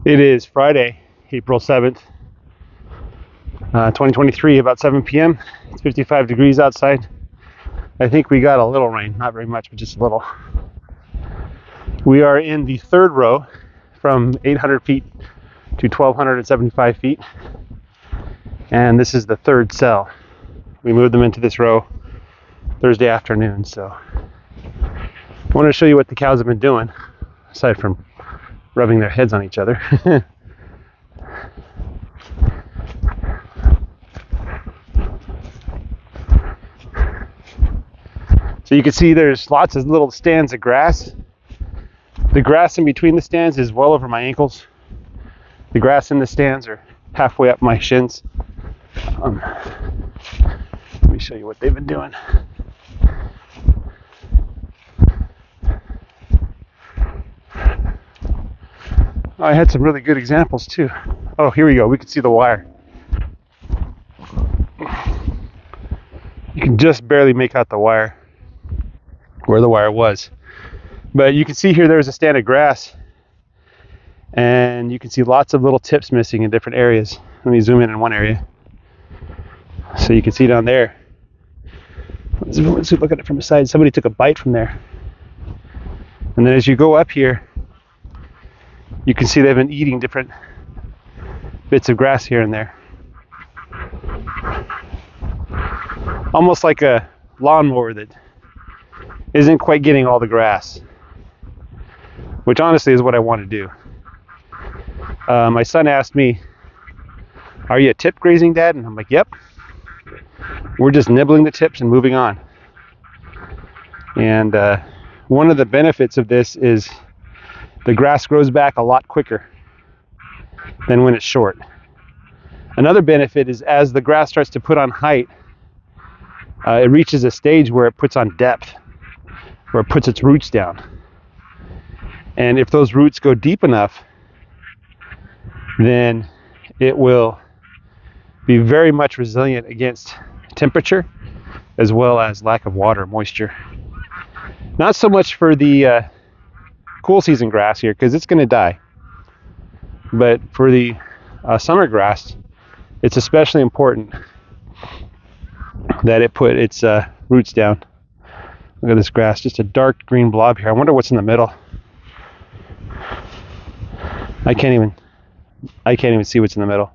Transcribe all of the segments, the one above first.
It is Friday, April 7th, 2023, about 7 p.m. It's 55 degrees outside. I think we got a little rain, not very much, but just a little. We are in the third row from 800 feet to 1,275 feet, and this is the third cell. We moved them into this row Thursday afternoon, so I wanted to show you what the cows have been doing, aside from rubbing their heads on each other. So you can see there's lots of little stands of grass. The grass in between the stands is well over my ankles. The grass in the stands are halfway up my shins. Let me show you what they've been doing. I had some really good examples too. Oh, here we go. We can see the wire. You can just barely make out the wire, where the wire was. But you can see here there's a stand of grass, and you can see lots of little tips missing in different areas. Let me zoom in one area. So you can see down there. Let's look at it from the side. Somebody took a bite from there. And then as you go up here, you can see they've been eating different bits of grass here and there. Almost like a lawnmower that isn't quite getting all the grass, which honestly is what I want to do. My son asked me, "Are you a tip grazing, Dad?" And I'm like, "Yep. We're just nibbling the tips and moving on." And one of the benefits of this is the grass grows back a lot quicker than when it's short. Another benefit is as the grass starts to put on height, it reaches a stage where it puts on depth, where it puts its roots down. And if those roots go deep enough, then it will be very much resilient against temperature as well as lack of water, moisture. Not so much for the cool season grass here, because it's going to die. But for the summer grass, it's especially important that it put its roots down. Look at this grass, just a dark green blob here. I wonder what's in the middle. I can't even see what's in the middle.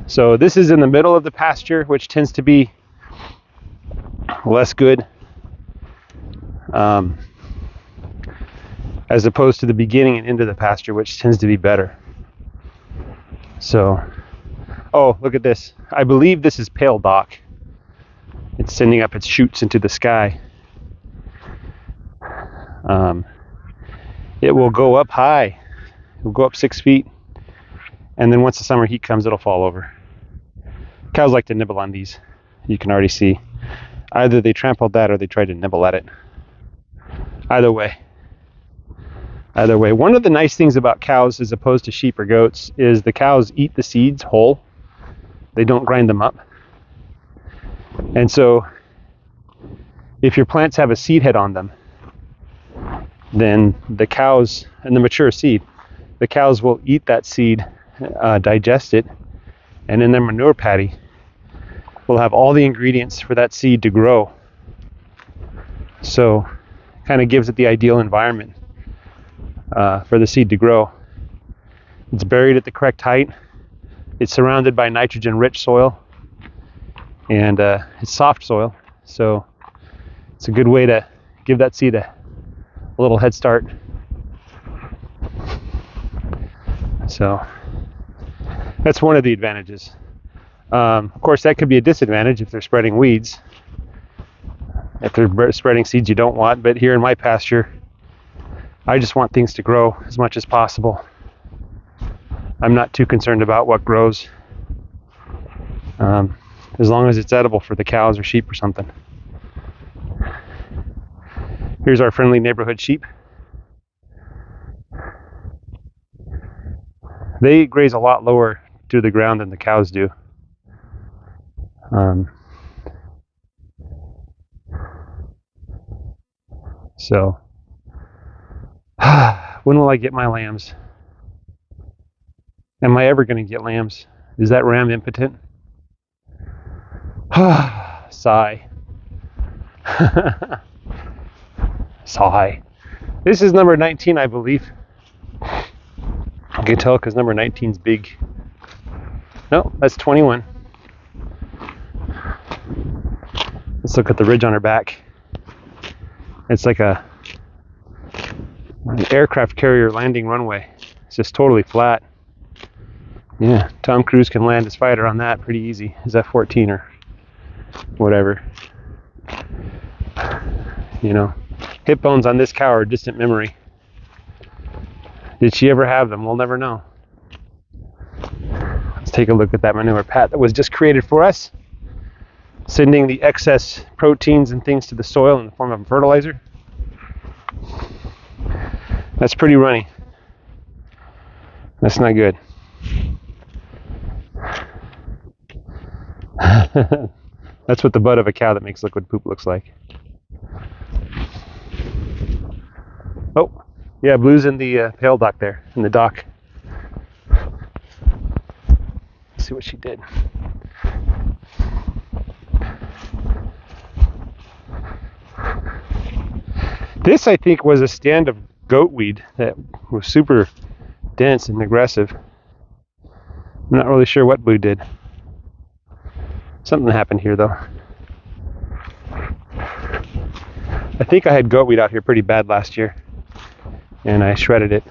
So this is in the middle of the pasture, which tends to be less good, as opposed to the beginning and end of the pasture, which tends to be better. So, oh, look at this. I believe this is pale dock. It's sending up its shoots into the sky. It will go up high. It will go up 6 feet. And then once the summer heat comes, it'll fall over. Cows like to nibble on these. You can already see. Either they trampled that or they tried to nibble at it. Either way. One of the nice things about cows as opposed to sheep or goats is the cows eat the seeds whole. They don't grind them up. And so if your plants have a seed head on them, then the cows, and the mature seed, the cows will eat that seed, digest it, and in their manure patty will have all the ingredients for that seed to grow. So kind of gives it the ideal environment for the seed to grow. It's buried at the correct height. It's surrounded by nitrogen-rich soil, and it's soft soil, so it's a good way to give that seed a little head start. So that's one of the advantages. Of course, that could be a disadvantage if they're spreading weeds, if they're spreading seeds you don't want. But here in my pasture, I just want things to grow as much as possible. I'm not too concerned about what grows, as long as it's edible for the cows or sheep or something. Here's our friendly neighborhood sheep. They graze a lot lower to the ground than the cows do. So When will I get my lambs? Am I ever going to get lambs? Is that ram impotent? Sigh. Sigh. This is number 19, I believe. I can tell because number 19 is big. No, that's 21. Let's look at the ridge on her back. It's like an aircraft carrier landing runway. It's just totally flat. Yeah, Tom Cruise can land his fighter on that pretty easy. His F-14 or whatever. You know, hip bones on this cow are distant memory. Did she ever have them? We'll never know. Let's take a look at that manure pat that was just created for us. Sending the excess proteins and things to the soil in the form of fertilizer. That's pretty runny. That's not good. That's what the butt of a cow that makes liquid poop looks like. Oh, yeah, Blue's in the pail dock there, in the dock. Let's see what she did. This, I think, was a stand of goat weed that was super dense and aggressive. I'm not really sure what Blue did. Something happened here, though. I think I had goat weed out here pretty bad last year, and I shredded it.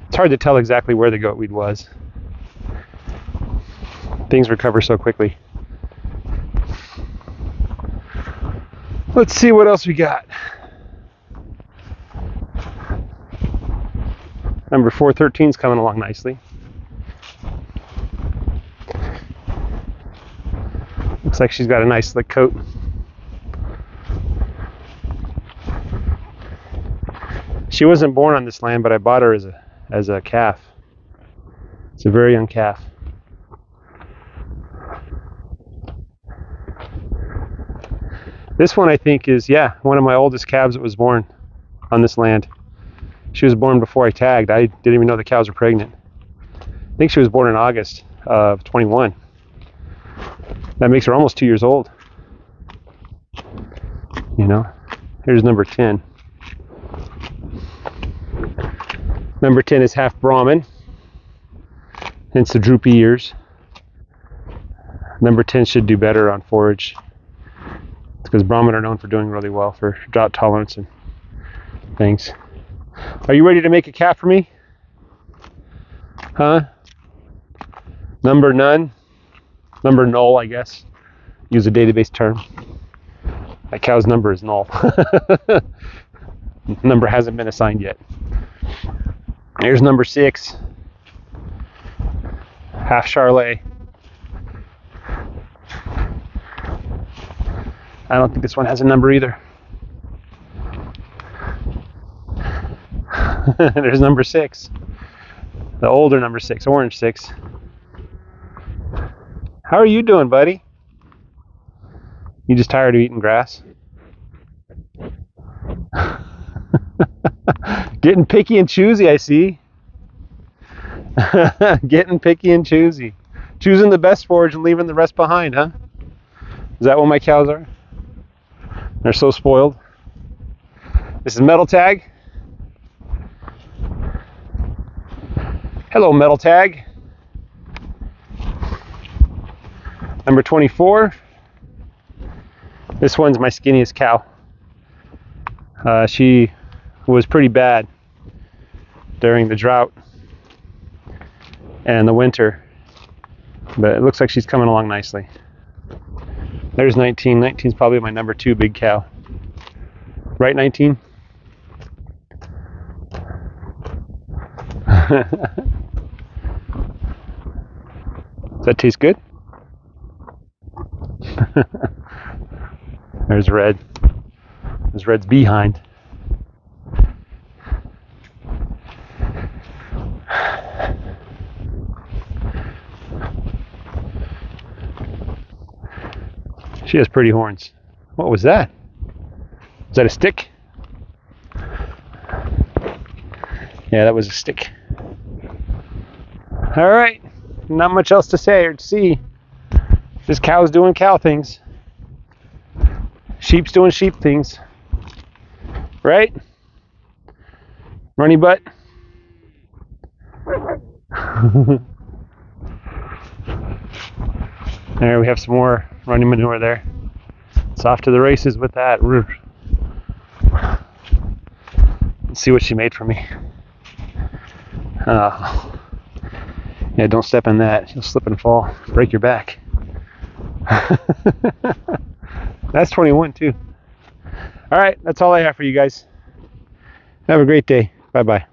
It's hard to tell exactly where the goat weed was. Things recover so quickly. Let's see what else we got. Number 413 is coming along nicely. Looks like she's got a nice slick coat. She wasn't born on this land, but I bought her as a calf. It's a very young calf. This one, I think, is, yeah, one of my oldest calves that was born on this land. She was born before I tagged. I didn't even know the cows were pregnant. I think she was born in August of 21. That makes her almost 2 years old. You know, here's number 10. Number 10 is half Brahmin, hence the droopy ears. Number 10 should do better on forage. It's because Brahmin are known for doing really well for drought tolerance and things. Are you ready to make a calf for me? Huh? Number none? Number null, I guess. Use a database term. That cow's number is null. Number hasn't been assigned yet. Here's number 6. Half Charlet. I don't think this one has a number either. There's number 6. The older number 6, orange 6. How are you doing, buddy? You just tired of eating grass? Getting picky and choosy, I see. Getting picky and choosy. Choosing the best forage and leaving the rest behind, huh? Is that what my cows are? They're so spoiled. This is Metal Tag. Hello, Metal Tag. Number 24. This one's my skinniest cow. She was pretty bad during the drought and the winter, but it looks like she's coming along nicely. There's 19. 19 is probably my number 2 big cow. Right, 19? Does that taste good? There's Red. There's Red's behind. She has pretty horns. What was that? Was that a stick? Yeah, that was a stick. All right, not much else to say or to see. Just cows doing cow things. Sheep's doing sheep things. Right? Runny butt. There, we have some more running manure there. It's off to the races with that. Let's see what she made for me. Yeah, don't step in that. You'll slip and fall. Break your back. That's 21 too. All right, that's all I have for you guys. Have a great day. Bye-bye.